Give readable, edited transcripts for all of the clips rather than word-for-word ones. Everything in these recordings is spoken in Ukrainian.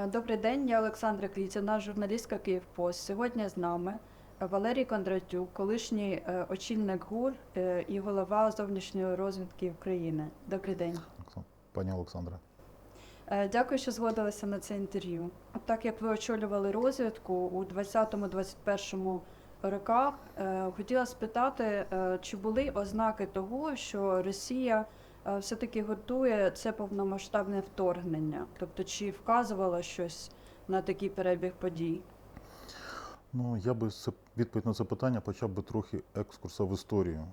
Добрий день, я Олександра Клітіна, журналістка «Київпост». Сьогодні з нами Валерій Кондратюк, колишній очільник ГУР і голова зовнішньої розвідки України. Добрий день. Пані Олександра. Дякую, що згодилися на це інтерв'ю. Так як ви очолювали розвідку у 20-21 роках, хотіла спитати, чи були ознаки того, що Росія все-таки готує це повномасштабне вторгнення? Тобто, чи вказувало щось на такий перебіг подій? Ну, я би відповідь на це питання почав би трохи екскурсу в історію.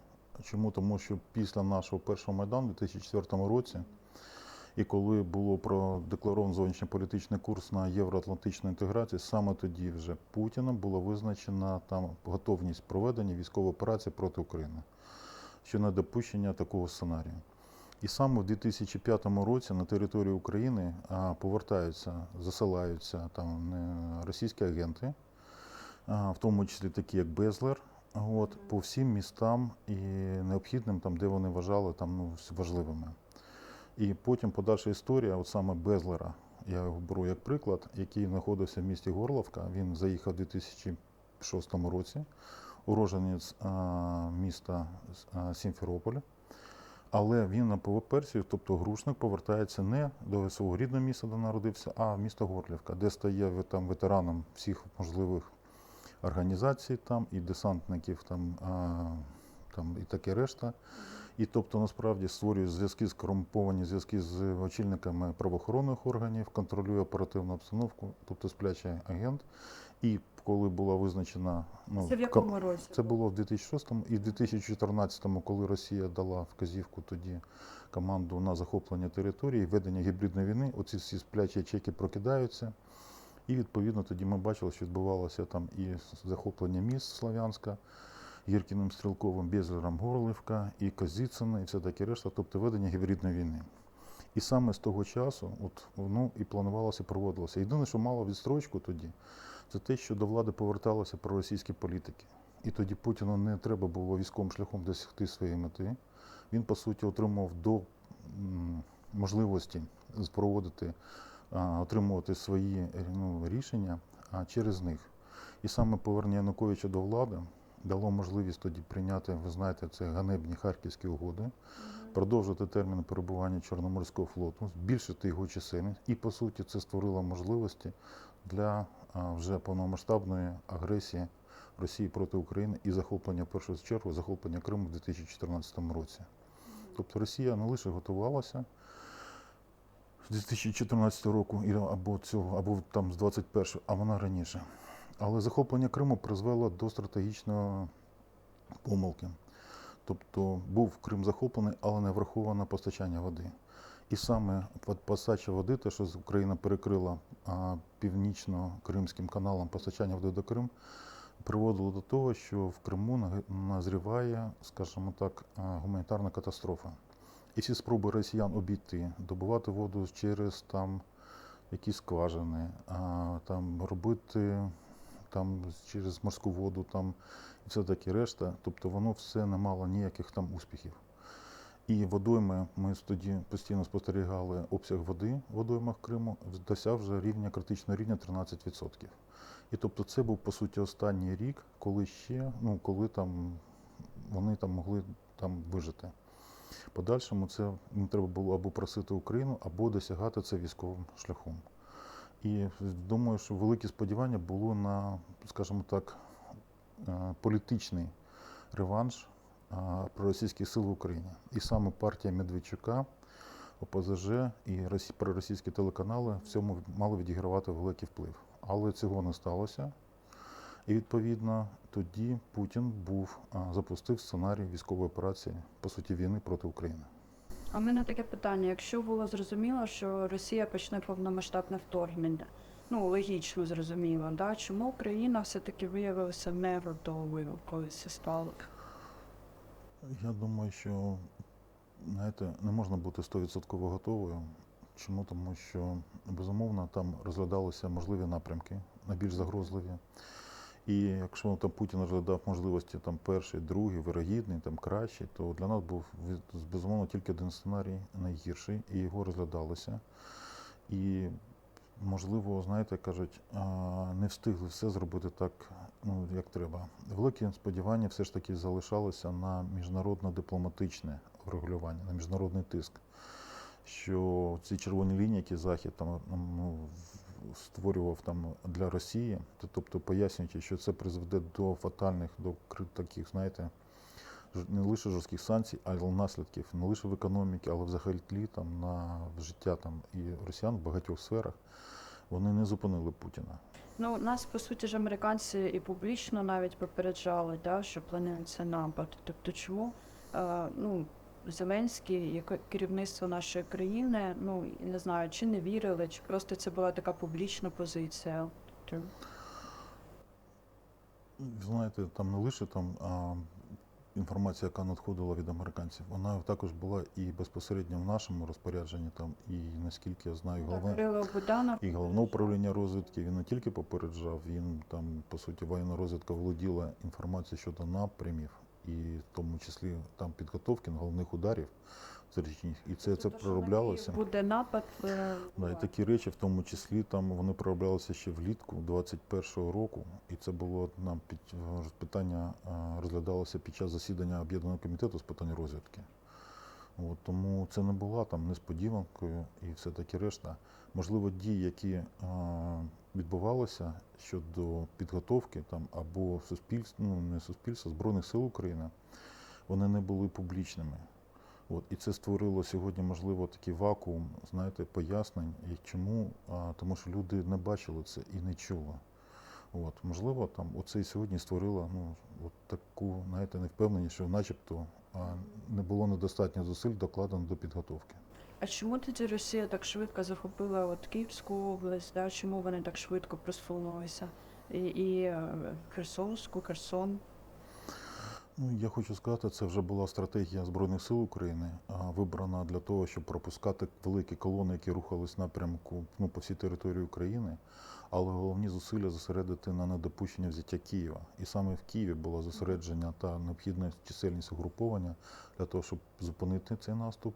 Чому? Тому що після нашого першого Майдану у 2004 році, і коли було продекларовано зовнішньополітичний курс на євроатлантичну інтеграцію, саме тоді вже Путіним була визначена там готовність проведення військової операції проти України, що недопущення такого сценарію. І саме в 2005 році на територію України засилаються там російські агенти, в тому числі такі як Безлер, по всім містам і необхідним, там, де вони вважали важливими. І потім подальша історія, от саме Безлера, я його беру як приклад, який знаходився в місті Горлівка. Він заїхав у 2006 році, уродженець міста Сімферополя. Але він на Персію, тобто Грушник, повертається не до свого рідного міста, де народився, а в місто Горлівка, де стає там ветераном всіх можливих організацій там, і десантників і таке решта. І тобто насправді створює зв'язки, скорумповані зв'язки з очільниками правоохоронних органів, контролює оперативну обстановку, тобто сплячий агент. І коли була визначена... Це в якому році? Це було в 2006-му і в 2014-му, коли Росія дала вказівку тоді команду на захоплення території, ведення гібридної війни, оці всі сплячі ячейки прокидаються. І відповідно тоді ми бачили, що відбувалося там і захоплення міст Слов'янська, Гіркіним, Стрілковим, Безлером, Горлівка, і Козицина, і все таке решта, тобто ведення гібридної війни. І саме з того часу воно і планувалося, і проводилося. Єдине, що мало відстрочку тоді, це те, що до влади поверталися проросійські політики. І тоді Путіну не треба було військовим шляхом досягти своєї мети. Він, по суті, отримав до можливості отримувати свої рішення через них. І саме повернення Януковича до влади дало можливість тоді прийняти, ви знаєте, це ганебні Харківські угоди, продовжити термін перебування Чорноморського флоту, збільшити його чисельність. І, по суті, це створило можливості для вже повномасштабної агресії Росії проти України і захоплення, в першу чергу, захоплення Криму в 2014 році. Тобто Росія не лише готувалася з 2014 року, або там з 21-го, а вона раніше. Але захоплення Криму призвело до стратегічної помилки. Тобто був Крим захоплений, але не враховано постачання води. І саме постача води, те, що Україна перекрила північно-кримським каналом постачання води до Криму, приводило до того, що в Криму назріває, скажімо так, гуманітарна катастрофа. І всі спроби росіян обійти, добувати воду через якісь скважини, робити через морську воду і все таке решта, тобто воно все не мало ніяких успіхів. І водойми, ми тоді постійно спостерігали обсяг води в водоймах Криму, досяг вже критичного рівня 13%. І тобто це був, по суті, останній рік, коли вони могли вижити. Подальшому це їм треба було або просити Україну, або досягати це військовим шляхом. І думаю, що великі сподівання було на, скажімо так, політичний реванш проросійських сил в Україні. І саме партія Медведчука, ОПЗЖ і проросійські телеканали в цьому мали відігравати великий вплив. Але цього не сталося. І відповідно тоді Путін запустив сценарій військової операції, по суті, війни проти України. А в мене таке питання. Якщо було зрозуміло, що Росія почне повномасштабне вторгнення, логічно зрозуміло, да? Чому Україна все-таки виявилася не готовою, коли це стало? Я думаю, що, не можна бути 100% готовою. Чому? Тому що, безумовно, там розглядалися можливі напрямки, найбільш загрозливі. І якщо Путін розглядав можливості перший, другий, вирогідний, кращий, то для нас був, безумовно, тільки один сценарій найгірший, і його розглядалося. І Можливо, знаєте, кажуть, не встигли все зробити так, ну, як треба. Великі сподівання все ж таки залишалися на міжнародно-дипломатичне врегулювання, на міжнародний тиск. Що ці червоні лінії, які Захід там, ну, створював там для Росії, тобто пояснюючи, що це призведе до фатальних, до таких, знаєте, не лише жорстких санкцій, а й наслідків не лише в економіці, але взагалі там на життя там і росіян в багатьох сферах, вони не зупинили Путіна. Ну, нас, по суті ж, американці і публічно навіть попереджали, да, що планується напад. Тобто чому ну, Зеленський, як керівництво нашої країни, ну, не знаю, чи не вірили, чи просто це була така публічна позиція. Тобто, Знаєте, там не лише там інформація, яка надходила від американців, вона також була і безпосередньо в нашому розпорядженні, там, і наскільки я знаю, Кирило Буданов. і головне управління розвідки, він не тільки попереджав, він там, по суті, воєнна розвідка володіла інформацією щодо напрямів, і в тому числі там підготовки головних ударів стратегічних, і це пророблялося. Буде напад. Да, і такі речі, в тому числі, там вони пророблялися ще влітку 21-го року, і це було нам питання розглядалося під час засідання об'єднаного комітету з питань розвідки. От, тому це не була там несподіванкою і все таки решта. Можливо, дії, які відбувалися щодо підготовки там або суспільства, ну не суспільства, Збройних сил України, вони не були публічними. От, і це створило сьогодні, можливо, такий вакуум, знаєте, пояснень. І чому? Тому що люди не бачили це і не чули. От, можливо, там оце і сьогодні створило ну, от таку, знаєте, невпевненість, що начебто не було недостатньо зусиль докладено до підготовки. А чому тоді Росія так швидко захопила от Київську область? Да? Чому вони так швидко просунулися? І Херсонську, Херсон? Ну, я хочу сказати, це вже була стратегія Збройних сил України, вибрана для того, щоб пропускати великі колони, які рухались в напрямку ну, по всій території України, але головні зусилля зосередити на недопущення взяття Києва. І саме в Києві було зосередження та необхідна чисельність угруповання для того, щоб зупинити цей наступ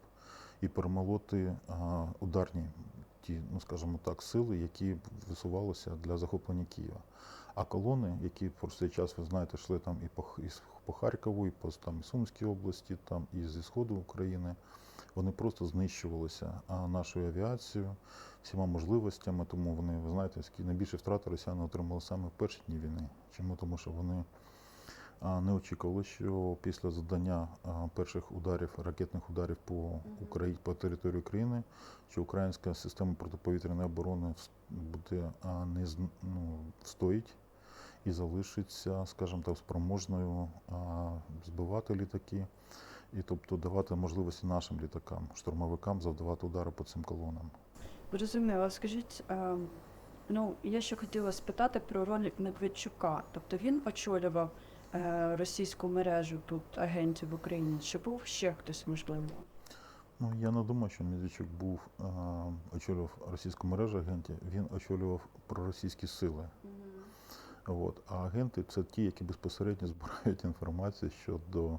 і перемолоти ударні ті, ну скажімо так, сили, які висувалися для захоплення Києва. А колони, які в цей час, ви знаєте, йшли там і по Харкову, і по там, Сумській області, там, і зі Сходу України, вони просто знищувалися нашою авіацією, всіма можливостями, тому вони, ви знаєте, найбільші втрати росіяни отримали саме в перші дні війни. Чому? Тому що вони не очікували, що після завдання перших ударів, ракетних ударів по території України, що українська система протиповітряної оборони буде встоїть і залишиться, скажімо так, спроможною збивати літаки, і тобто давати можливості нашим літакам, штурмовикам завдавати удари по цим колонам. Зрозуміло. Скажіть, ну, я ще хотіла спитати про роль Медведчука. Тобто він очолював російську мережу тут агентів в Україні. Чи був ще хтось, можливо? Ну, я не думаю, що Медведчук очолював російську мережу агентів, він очолював проросійські сили. От. А агенти це ті, які безпосередньо збирають інформацію щодо,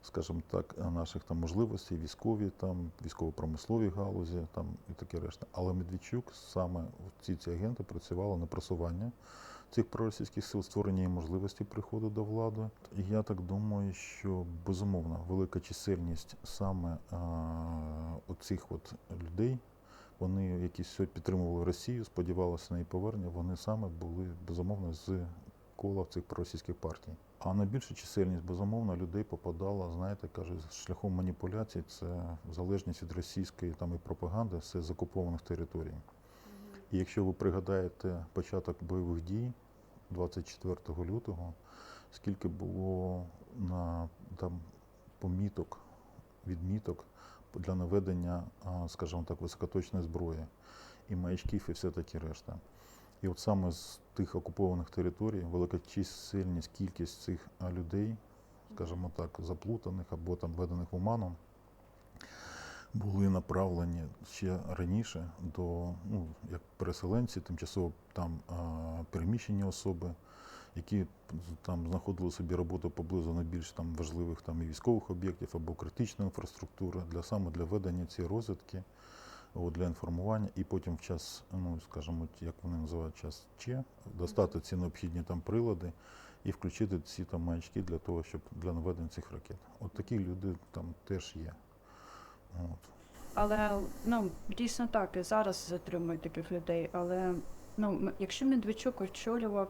скажімо так, наших там можливостей, військові, там, військово-промислові галузі там, і таке решта. Але Медведчук, саме ці агенти працювали на просування цих проросійських сил, створення їм можливості приходу до влади. І я так думаю, що безумовно велика чисельність саме оцих от людей, вони, які підтримували Росію, сподівалися на її повернення, вони саме були, безумовно, з кола цих проросійських партій. А найбільша чисельність, безумовно, людей попадала, знаєте, кажуть, шляхом маніпуляцій, це залежність від російської там, і пропаганди з окупованих територій. І якщо ви пригадаєте початок бойових дій 24 лютого, скільки було там відміток для наведення, скажімо так, високоточної зброї, і маячків, і все таке решта. І от саме з тих окупованих територій велика чисельність, кількість цих людей, скажімо так, заплутаних або там введених в оману, були направлені ще раніше до, ну, як переселенці, тимчасово там переміщені особи, які там знаходили собі роботу поблизу найбільш там важливих там і військових об'єктів або критичної інфраструктури, саме для ведення цієї розвідки для інформування, і потім в час, ну скажімо, як вони називають, час Ч, достати ці необхідні там прилади і включити ці там маячки для того, щоб для наведення цих ракет. От такі люди там теж є. От. Але ну дійсно так, і зараз затримують таких людей. Але якщо Медведчук очолював,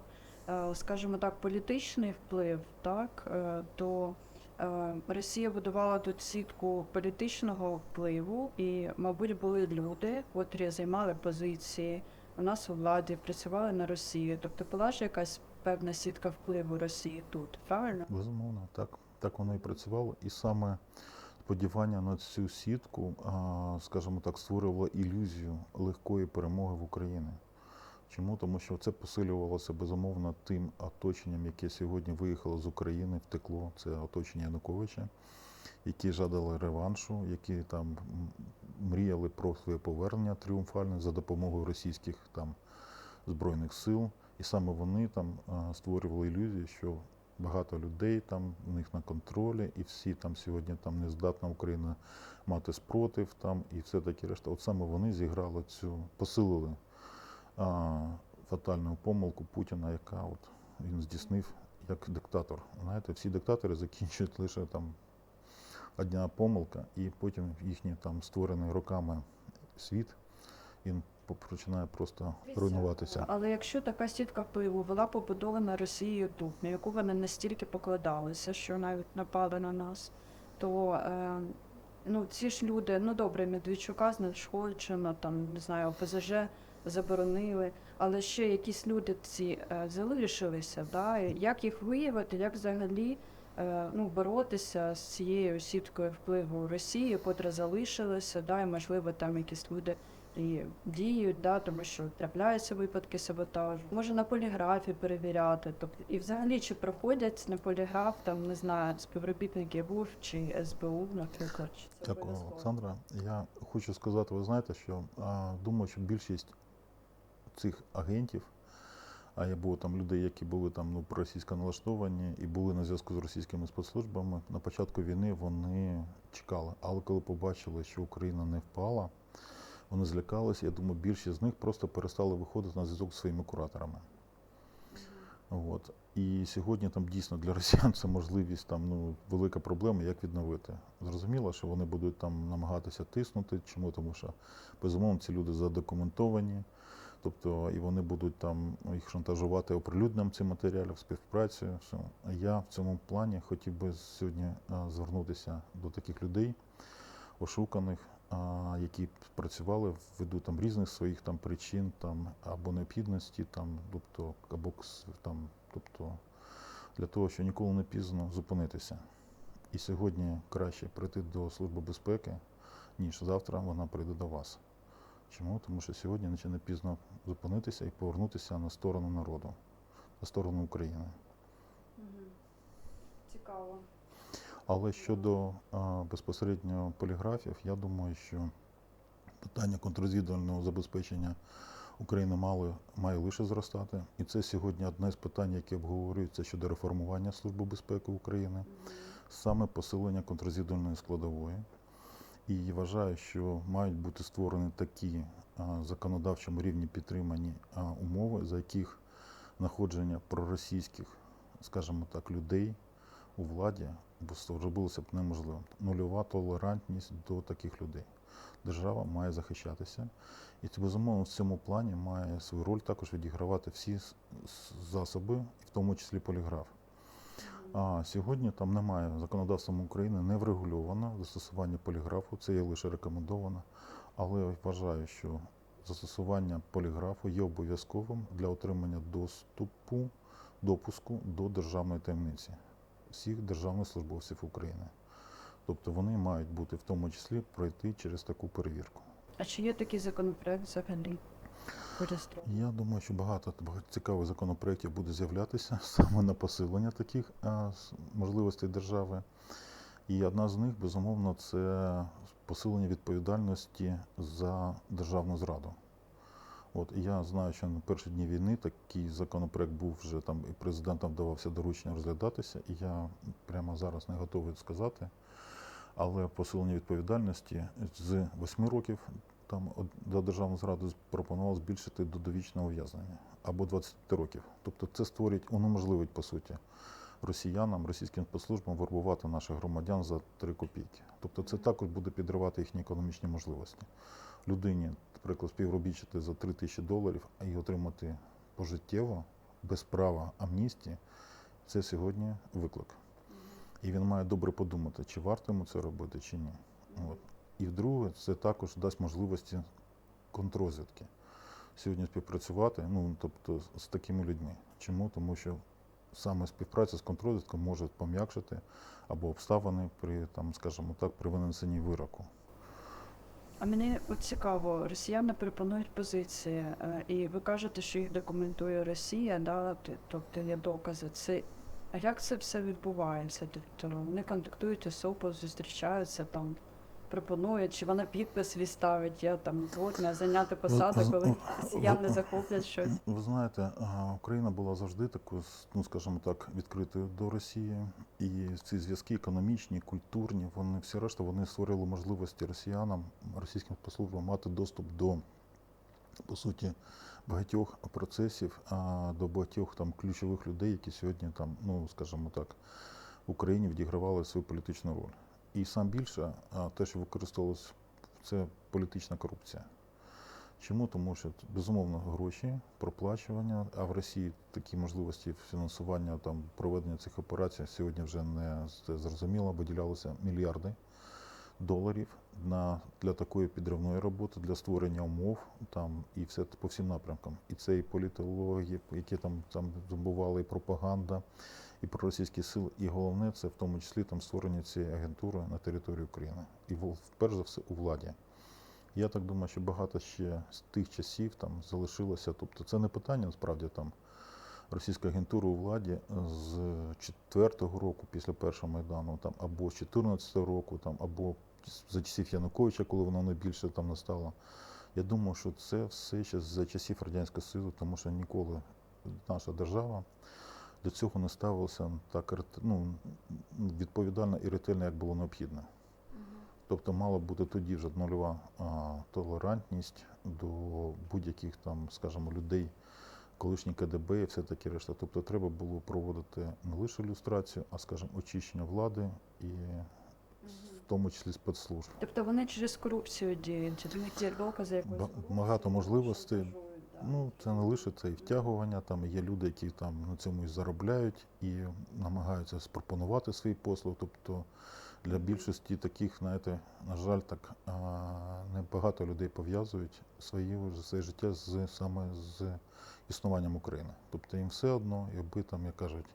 скажімо так, політичний вплив, так, то Росія будувала тут сітку політичного впливу, і, мабуть, були люди, котрі займали позиції у нас у владі, працювали на Росію. Тобто була ж якась певна сітка впливу Росії тут, правильно? Безумовно, так воно і працювало. І саме сподівання на цю сітку, скажімо так, створювало ілюзію легкої перемоги в Україні. Чому? Тому що це посилювалося безумовно тим оточенням, яке сьогодні виїхало з України, втекло. Це оточення Януковича, які жадали реваншу, які там мріяли про своє повернення тріумфальне за допомогою російських там збройних сил. І саме вони там створювали ілюзію, що багато людей там у них на контролі, і всі там сьогодні там не здатна Україна мати спротив там і все таке решта. От саме вони зіграли посилили фатальну помилку Путіна, яка от він здійснив як диктатор. Знаєте, всі диктатори закінчують лише там одна помилка, і потім їхній там створений роками світ, він починає просто руйнуватися. Але якщо така сітка впливу була побудована Росією тут, на яку вони настільки покладалися, що навіть напали на нас, то ці ж люди, добре, Медведчука знешкоджено, там, не знаю, ОПЗЖ заборонили, але ще якісь люди ці залишилися, да? І як їх виявити, як взагалі боротися з цією сіткою впливу Росії, котра залишилася, да, і можливо там якісь люди і діють, да, тому що трапляються випадки саботажу. Може на поліграфі перевіряти, тобто і взагалі чи проходять на поліграф, там не знаю, співробітники ГУР чи СБУ, наприклад. Чи це Дякую, обов'язково? Олександра. Я хочу сказати, ви знаєте, що думаю, що більшість цих агентів, а я був там людей, які були там проросійсько налаштовані і були на зв'язку з російськими спецслужбами. На початку війни вони чекали, але коли побачили, що Україна не впала, вони злякалися. Я думаю, більшість з них просто перестали виходити на зв'язок зі своїми кураторами. От. І сьогодні там дійсно для росіян це можливість, там, велика проблема, як відновити. Зрозуміло, що вони будуть там намагатися тиснути. Чому? Тому що, безумовно, ці люди задокументовані, тобто і вони будуть там їх шантажувати оприлюдненням цих матеріалів, співпрацею. Все. А я в цьому плані хотів би сьогодні звернутися до таких людей, ошуканих, які працювали ввиду там різних своїх там причин там або необхідності, там, тобто для того, що ніколи не пізно зупинитися. І сьогодні краще прийти до Служби безпеки, ніж завтра вона прийде до вас. Чому? Тому що сьогодні не пізно зупинитися і повернутися на сторону народу, на сторону України. Цікаво. Але щодо безпосередньо поліграфів, я думаю, що питання контррозвідувального забезпечення України має лише зростати. І це сьогодні одне з питань, які обговорюються щодо реформування Служби безпеки України, саме посилення контррозвідувальної складової. І вважаю, що мають бути створені такі законодавчому рівні підтримані умови, за яких знаходження проросійських, скажімо так, людей у владі зробилося б неможливим. Нульова толерантність до таких людей. Держава має захищатися. І, безумовно, в цьому плані має свою роль також відігравати всі засоби, в тому числі поліграф. А сьогодні там немає законодавством України, не врегульовано застосування поліграфу, це є лише рекомендовано. Але я вважаю, що застосування поліграфу є обов'язковим для отримання допуску до державної таємниці всіх державних службовців України. Тобто вони мають бути в тому числі пройти через таку перевірку. А чи є такий законопроект взагалі? Я думаю, що багато цікавих законопроєктів буде з'являтися саме на посилення таких можливостей держави. І одна з них, безумовно, це посилення відповідальності за державну зраду. От, і я знаю, що на перші дні війни такий законопроект був вже там, і президентом давався доручення розглядатися, і я прямо зараз не готовий сказати, але посилення відповідальності з 8 років там до державної зради пропонували збільшити до довічного ув'язнення або 20 років. Тобто це створить, унеможливить, по суті, росіянам, російським спецслужбам вербувати наших громадян за 3 копійки. Тобто це також буде підривати їхні економічні можливості. Людині, наприклад, співробітчити за $3000 і отримати пожиттєво, без права амністії, це сьогодні виклик. І він має добре подумати, чи варто йому це робити, чи ні. От. І вдруге, це також дасть можливості контррозвідки сьогодні співпрацювати, ну, тобто з такими людьми. Чому? Тому що саме співпраця з контррозвідкою може пом'якшити або обставини при, там, скажімо так, при винесенні вироку. А мені от цікаво, росіяни пропонують позиції, і ви кажете, що їх документує Росія, да? Тобто є докази. А як це все відбувається? Тобто вони контактують особу, зустрічаються, там, пропонують, чи вона підпис свій ставить, я там згодна зайняти посаду, коли росіяни захоплять щось. Ви знаєте, Україна була завжди такою, ну, скажімо так, відкритою до Росії. І ці зв'язки економічні, культурні, вони всі решта, вони створили можливості росіянам, російським спецслужбам мати доступ до, по суті, багатьох процесів, до багатьох там ключових людей, які сьогодні там, ну, скажімо так, в Україні відігравали свою політичну роль. І сам більше, те, що використовувалось, це політична корупція. Чому? Тому що, безумовно, гроші, проплачування, а в Росії такі можливості фінансування, там, проведення цих операцій сьогодні вже не зрозуміло, виділялися мільярди доларів для такої підривної роботи, для створення умов там, і все по всім напрямкам. І це і політологи, які там забували, і пропаганда, і проросійські сили, і головне, це в тому числі там створення цієї агентури на території України. І перш за все у владі. Я так думаю, що багато ще з тих часів там залишилося. Тобто це не питання, насправді, там російської агентури у владі з 4-го року, після першого Майдану, там, або з 14-го року, там, або за часів Януковича, коли воно найбільше там настало. Я думаю, що це все ще за часів Радянського Союзу, тому що ніколи наша держава до цього не ставилася так, ну, відповідально і ретельно, як було необхідно. Тобто мала бути тоді вже нульова толерантність до будь-яких там, скажімо, людей, колишній КДБ і все таке решта. Тобто треба було проводити не лише люстрацію, а, скажімо, очищення влади і в тому числі спецслужб. Тобто вони через корупцію діють, чи в них є докази якоїсь корупції, Багато можливостей. шантажують, да. Ну, це не лише це і втягування, там є люди, які там на цьому і заробляють, і намагаються спропонувати свої послуги. Тобто для більшості таких, знаєте, на жаль, так небагато людей пов'язують своє життя саме з існуванням України. Тобто їм все одно, якби там, як кажуть,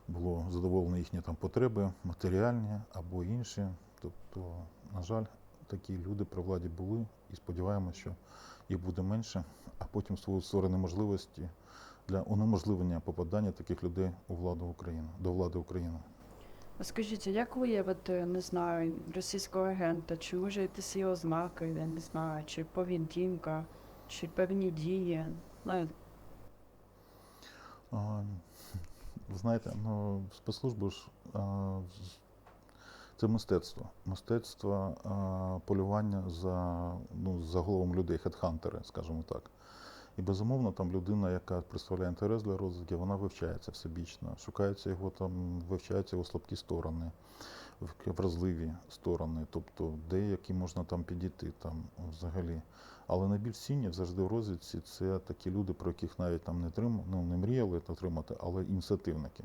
було задоволені їхні там потреби, матеріальні або інші. Тобто, на жаль, такі люди при владі були, і сподіваємося, що їх буде менше, а потім створені можливості для унеможливлення попадання таких людей у владу України, до влади України. Скажіть, як виявити, не знаю, російського агента, чи може якісь є ознаки, я не знаю, чи поведінка, чи певні дії? Ну, Ви знаєте, ну, спецслужби ж це мистецтво. Мистецтво полювання за головами людей, хедхантери, скажімо так. І безумовно, там людина, яка представляє інтерес для розвитку, вона вивчається всебічно, шукаються його там, вивчаються його слабкі сторони, вразливі сторони, тобто деякі можна там підійти там взагалі. Але найбільш цінні завжди в розвідці це такі люди, про яких навіть там не мріяли отримати, але ініціативники.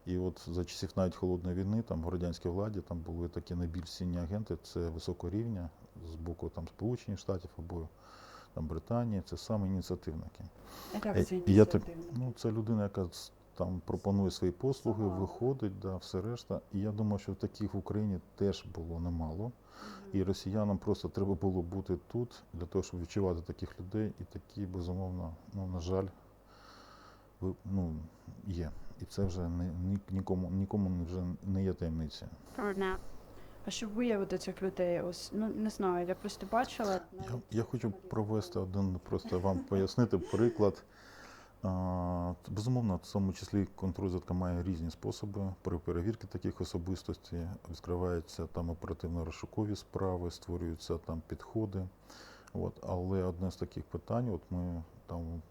І от за часів навіть холодної війни, там в радянській владі там були такі найбільш цінні агенти, це високого рівня з боку там Сполучених Штатів або там Британії, це саме ініціативники. а як це І я так, ініціативно? ну, це людина, яка там пропонує свої послуги, виходить, да, все решта. І я думаю, що таких в Україні теж було немало. І росіянам просто треба було бути тут для того, щоб відчувати таких людей. І такі, безумовно, ну, на жаль, ну, є. І це вже нікому вже не є таємниця. А щоб виявити цих людей, ось, ну, не знаю, я просто бачила. Я хочу провести один, просто вам пояснити приклад. Безумовно, в тому числі контррозвідка має різні способи при перевірці таких особистостей. Відкриваються там оперативно-розшукові справи, створюються там підходи. Але одне з таких питань, ми там у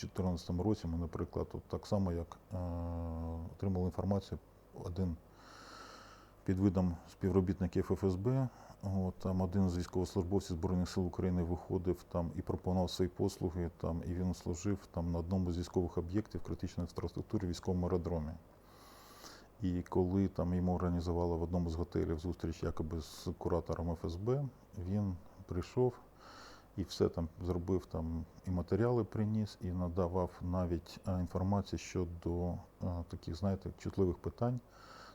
2014 році, ми, наприклад, так само, як отримали інформацію, один під видом співробітників ФСБ, там один з військовослужбовців Збройних сил України виходив там і пропонував свої послуги, і він служив там на одному з військових об'єктів критичної інфраструктури в військовому аеродромі. І коли там йому організували в одному з готелів зустріч якоби з куратором ФСБ, він прийшов і все там зробив, і матеріали приніс, і надавав навіть інформацію щодо таких, знаєте, чутливих питань.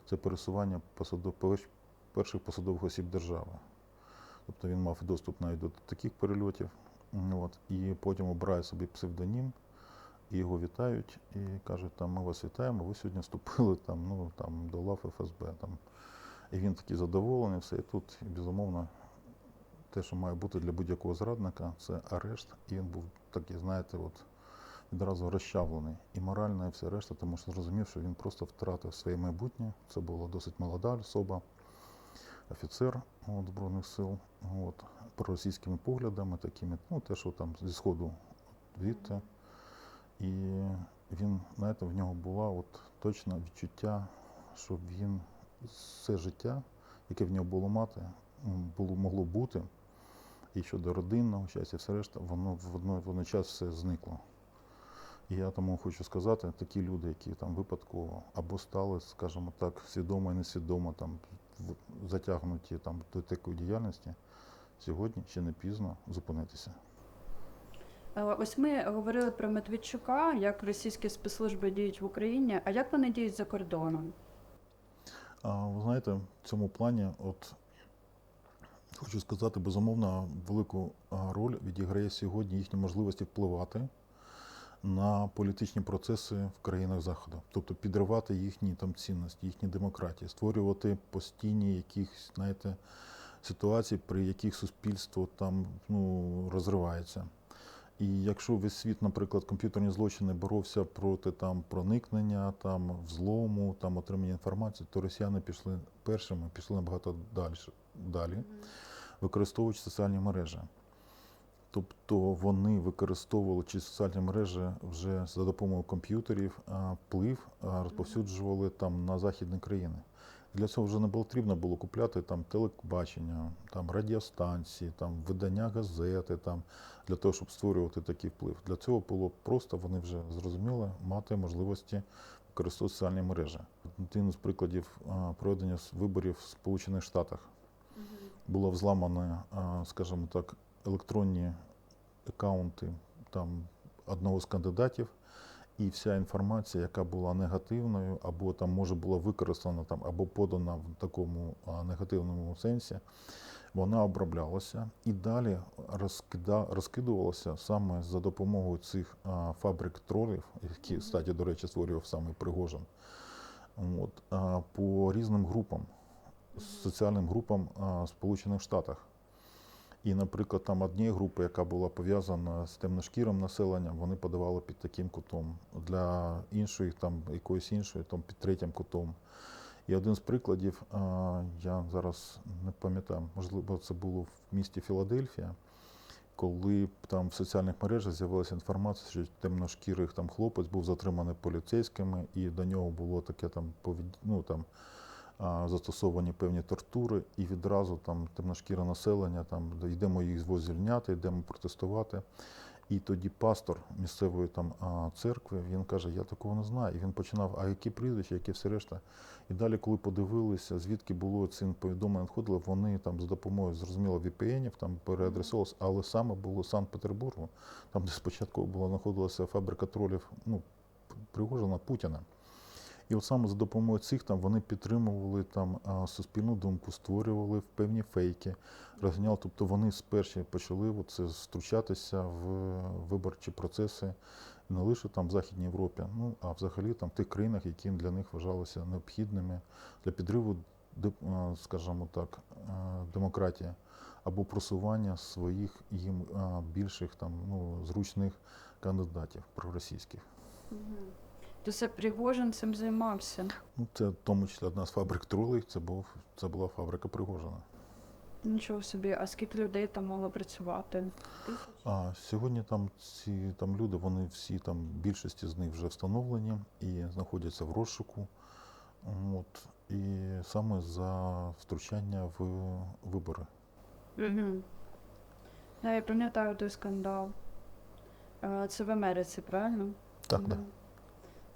Це пересування перших посадових осіб держави. Тобто він мав доступ навіть до таких перельотів. І потім обирає собі псевдонім, і його вітають, і кажуть, ми вас вітаємо, ви сьогодні вступили до лав ФСБ. І він такий задоволений, все. І тут, безумовно, те, що має бути для будь-якого зрадника, це арешт. І він був такий, знаєте, відразу розчавлений і морально, і все решта, тому що зрозумів, що він просто втратив своє майбутнє. Це була досить молода особа, офіцер Збройних сил, проросійськими поглядами такими, те, що там зі Сходу звідти. І він, знаєте, в нього було точно відчуття, що він все життя, яке в нього було могло бути, і щодо родинного щастя, все решта, воно водночас все зникло. І я тому хочу сказати, такі люди, які там випадково або стали, скажімо так, свідомо і несвідомо затягнуті до такої діяльності, сьогодні ще не пізно зупинитися. Ось ми говорили про Медведчука, як російські спецслужби діють в Україні, а як вони діють за кордоном? Ви знаєте, в цьому плані, хочу сказати, безумовно, велику роль відіграє сьогодні їхні можливості впливати на політичні процеси в країнах Заходу. Тобто підривати їхні цінності, їхні демократії, створювати постійні якісь, знаєте, ситуації, при яких суспільство розривається. І якщо весь світ, наприклад, комп'ютерні злочини боровся проти проникнення, взлому, отримання інформації, то росіяни пішли першими, пішли набагато далі, використовуючи соціальні мережі. Тобто вони використовували через соціальні мережі вже за допомогою комп'ютерів вплив, розповсюджували на західні країни. Для цього вже не потрібно було купляти телебачення, радіостанції, видання газети, для того, щоб створювати такий вплив. Для цього було просто, вони вже зрозуміли, мати можливості використовувати соціальні мережі. Один з прикладів проведення виборів в Сполучених Штатах. Було взламано, скажімо так, електронні акаунти одного з кандидатів, і вся інформація, яка була негативною, або може була використана, або подана в такому негативному сенсі, вона оброблялася і далі розкидувалася саме за допомогою цих фабрик тролів, які, кстати, до речі, створював саме Пригожин, по різним групам, соціальним групам в Сполучених Штатах. І, наприклад, однієї групи, яка була пов'язана з темношкірим населенням, вони подавали під таким кутом. Для іншої, якоїсь іншої, під третім кутом. І один з прикладів, я зараз не пам'ятаю, можливо, це було в місті Філадельфія, коли в соціальних мережах з'явилася інформація, що темношкірий хлопець був затриманий поліцейськими, і до нього було таке застосовані певні тортури, і відразу темношкіре населення, йдемо їх звільняти, йдемо протестувати. І тоді пастор місцевої церкви, він каже, я такого не знаю. І він починав, а які прізвища, які все решта. І далі, коли подивилися, звідки було ці повідомлення надходило, вони за допомогою, зрозуміло, VPN-ів переадресовувалися, але саме було Санкт-Петербургу, де спочатку знаходилася фабрика тролів Пригожина, Путіна. І саме за допомогою цих вони підтримували суспільну думку, створювали певні фейки, розганяли. Тобто вони спершу почали втручатися в виборчі процеси не лише в Західній Європі, а взагалі в тих країнах, які для них вважалися необхідними для підриву, скажімо так, демократії або просування своїх їм більших зручних кандидатів проросійських. То це Пригожин цим займався? Це в тому числі одна з фабрик тролей, це була фабрика Пригожина. Нічого собі, а скільки людей там могло працювати? А сьогодні там ці там люди, вони всі там, більшості з них вже встановлені і знаходяться в розшуку. От, і саме за втручання в вибори. Угу. Я пам'ятаю той скандал. Це в Америці, правильно? Так, да. Мгм.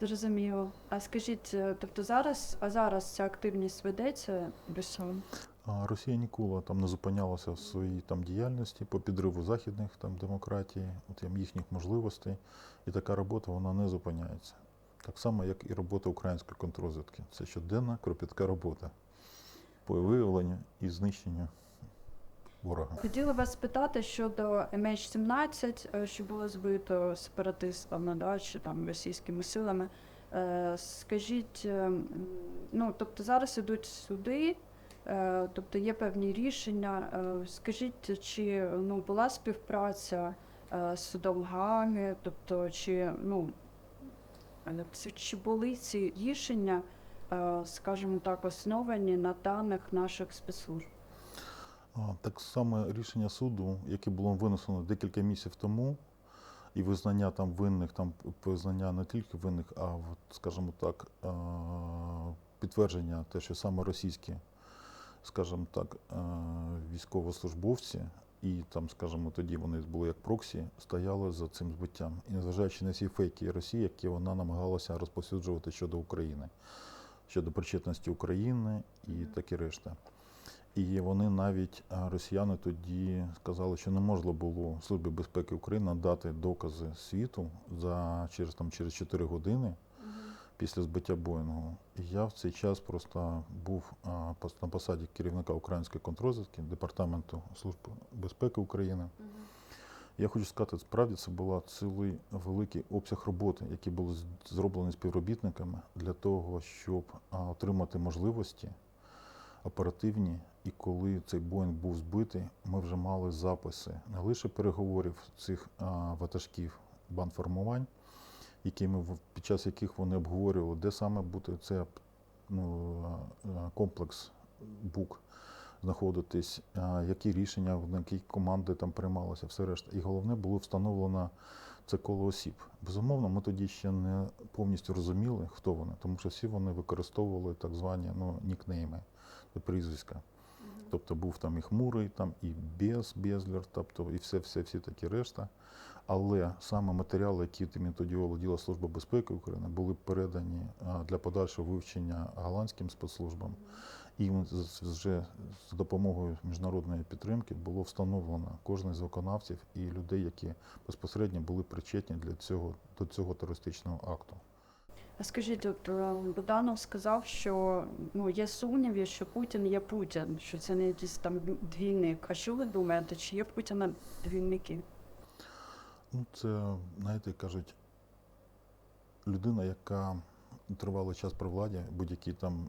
Зрозуміло. А скажіть, тобто зараз ця активність ведеться Бессон? А Росія ніколи там не зупинялася в своїй там діяльності по підриву західних там демократій, їхніх можливостей. І така робота вона не зупиняється. Так само, як і робота української контррозвідки. Це щоденна кропітка робота по виявленню і знищенню ворога. Хотіла вас спитати щодо MH17, що було збито сепаратистами, да, чи там російськими силами. Скажіть, ну, тобто зараз ідуть суди, тобто є певні рішення. Скажіть, чи була співпраця з судом Гааги, тобто чи були ці рішення, скажімо так, основані на даних наших спецслужб? Так само рішення суду, яке було винесено декілька місяців тому, і визнання там винних, там визнання не тільки винних, а от, скажімо так, підтвердження те, що саме російські, скажімо так, військовослужбовці, і там, скажімо, тоді вони були як проксі, стояли за цим збиттям. І незважаючи на всі фейки Росії, які вона намагалася розповсюджувати щодо України, щодо причетності України і таке решта. І вони навіть, росіяни, тоді сказали, що не можна було Службі безпеки України надати докази світу через 4 години після збиття Боїнгу. І я в цей час просто був на посаді керівника української контррозвідки Департаменту Служби безпеки України. Я хочу сказати, справді це був цілий великий обсяг роботи, який був зроблений співробітниками для того, щоб отримати можливості оперативні, і коли цей Боїнг був збитий, ми вже мали записи не лише переговорів цих ватажків бандформувань, під час яких вони обговорювали, де саме буде цей комплекс БУК знаходитись, які рішення, які команди там приймалися, все решта. І головне було встановлено це коло осіб. Безумовно, ми тоді ще не повністю розуміли, хто вони, тому що всі вони використовували так звані нікнейми, прізвиська. Тобто був там і Хмурий, там і Безлер, тобто і всі такі решта. Але саме матеріали, які тоді володіла Служба безпеки України, були передані для подальшого вивчення голландським спецслужбам. І вже з допомогою міжнародної підтримки було встановлено кожен з виконавців і людей, які безпосередньо були причетні до цього терористичного акту. А скажіть, Буданов сказав, що є сумніви, що Путін є Путін, що це не якийсь там двійник. А що ви думаєте, чи є в Путіна двійники? Це, знаєте, кажуть, людина, яка тривалий час при владі, будь-який там,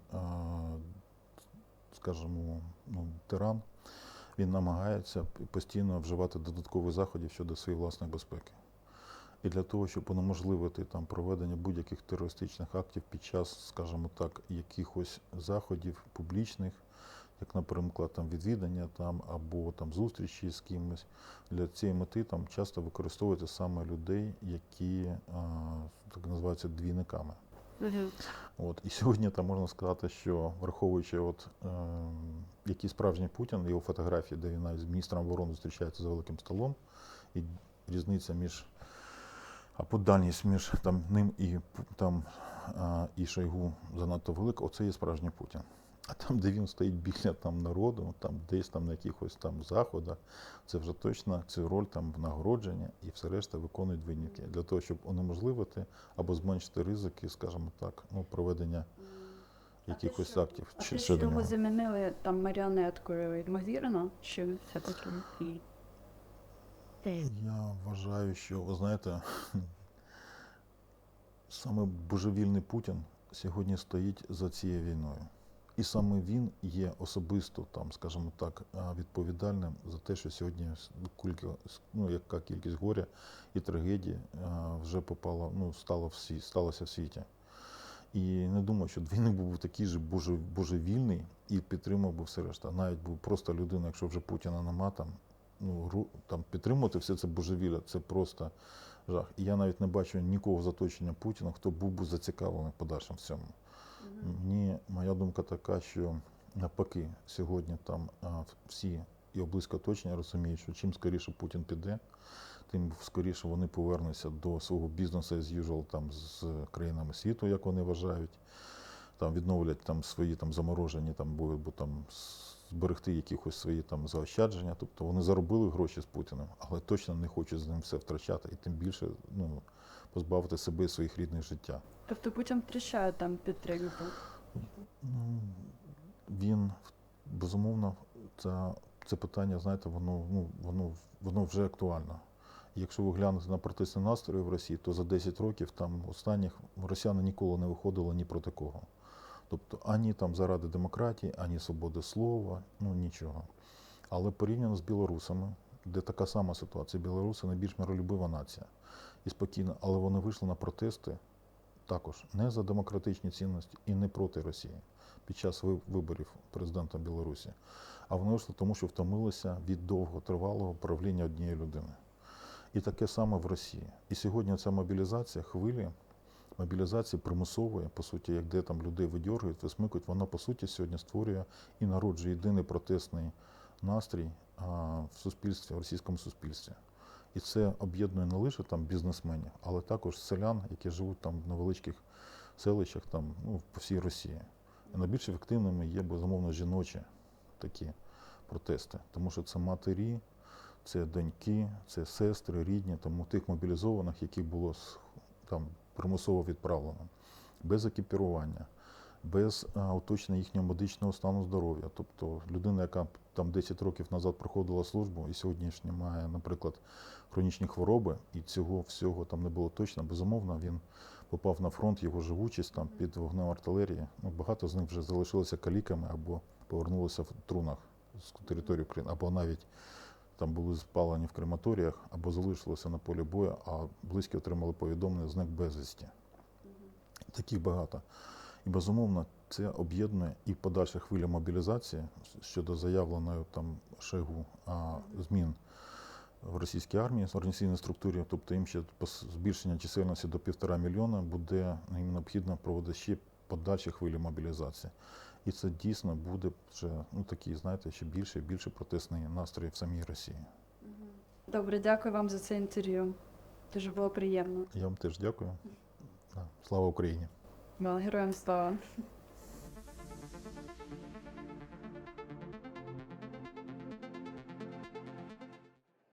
скажімо, тиран, він намагається постійно вживати додаткових заходів щодо своєї власної безпеки. І для того, щоб унеможливити там проведення будь-яких терористичних актів під час, скажімо так, якихось заходів публічних, як, наприклад, там відвідання там або там зустрічі з кимось, для цієї мети там часто використовуються саме людей, які так називаються двійниками. От і сьогодні там можна сказати, що враховуючи який справжній Путін, його фотографії, де він навіть з міністром оборони зустрічається за великим столом, і різниця або дальність між ним і Шойгу занадто велика, оце є справжній Путін. А там, де він стоїть біля народу, десь на якихось заходах, це вже точно цю роль нагородження і все решта виконують двійники. Для того, щоб унеможливити або зменшити ризики, скажімо так, проведення якихось актів. А те, що його замінили маріонеткою, ймовірно, що все-таки? Я вважаю, що, ви знаєте, саме божевільний Путін сьогодні стоїть за цією війною. І саме він є особисто, скажімо так, відповідальним за те, що сьогодні яка кількість горя і трагедії вже сталося в світі. І не думаю, що він не був такий же божевільний і підтримав би все решта. Навіть був просто людина, якщо вже Путіна нема, там, там підтримувати все це божевілля, це просто жах. І я навіть не бачу нікого з оточення Путіна, хто був би зацікавлений в подальшому в цьому. Моя думка така, що навпаки, сьогодні там всі і близько оточення розуміють, що чим скоріше Путін піде, тим скоріше вони повернуться до свого бізнесу as usual там з країнами світу, як вони вважають, там відновлять там свої там заморожені, там бо там зберегти якихось свої там заощадження. Тобто вони заробили гроші з Путіним, але точно не хочуть з ним все втрачати і тим більше позбавити себе і своїх рідних життя. Тобто Путін втрачає там підтримку? Ну, він, безумовно, це питання, знаєте, воно вже актуально. Якщо ви глянете на протестні настрої в Росії, то за 10 років там останніх росіяни ніколи не виходили ні проти кого. Тобто ані там заради демократії, ані свободи слова, нічого. Але порівняно з білорусами, де така сама ситуація, білоруси найбільш миролюбива нація. І спокійно, але вони вийшли на протести також не за демократичні цінності і не проти Росії під час виборів президента Білорусі. А вони вийшли тому, що втомилися від довготривалого правління однієї людини. І таке саме в Росії. І сьогодні ця мобілізація, хвилі, мобілізації примусової, по суті, як де там людей видьоргують, висмикують, вона, по суті, сьогодні створює і народжує єдиний протестний настрій в суспільстві, в російському суспільстві. І це об'єднує не лише там бізнесменів, але також селян, які живуть там в невеличких селищах там, по всій Росії. І найбільш ефективними є, безумовно, жіночі такі протести, тому що це матері, це доньки, це сестри, рідні, тому тих мобілізованих, які було там примусово відправлено, без екіпірування, без уточнення їхнього медичного стану здоров'я. Тобто людина, яка там 10 років назад проходила службу і сьогоднішня має, наприклад, хронічні хвороби, і цього всього там не було точно, безумовно, він попав на фронт, його живучість там під вогнем артилерії. Багато з них вже залишилися каліками або повернулися в трунах з території України, або навіть там були спалені в крематоріях, або залишилися на полі бою, а близькі отримали повідомлення зник безвісті. Таких багато. І, безумовно, це об'єднує і подальша хвиля мобілізації щодо заявленої там Шойгу змін в російській армії, в організаційній структурі, тобто їм ще збільшення чисельності до 1,5 мільйона буде, їм необхідно проводити ще подальші хвилі мобілізації. І це дійсно буде вже такий, знаєте, ще більше і більше протестний настрій в самій Росії. Добре, дякую вам за це інтерв'ю. Дуже було приємно. Я вам теж дякую. Слава Україні! Героям слава!